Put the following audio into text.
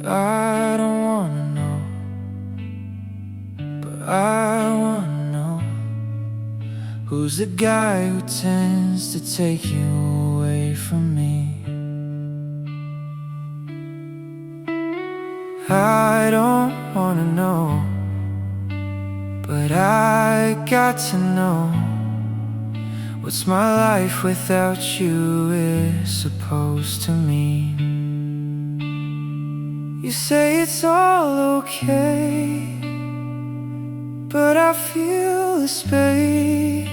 I don't wanna know, but I wanna know, who's the guy who tends to take you away from me? I don't wanna know, but I got to know, what's my life without you is supposed to mean. You say it's all okay, but I feel the space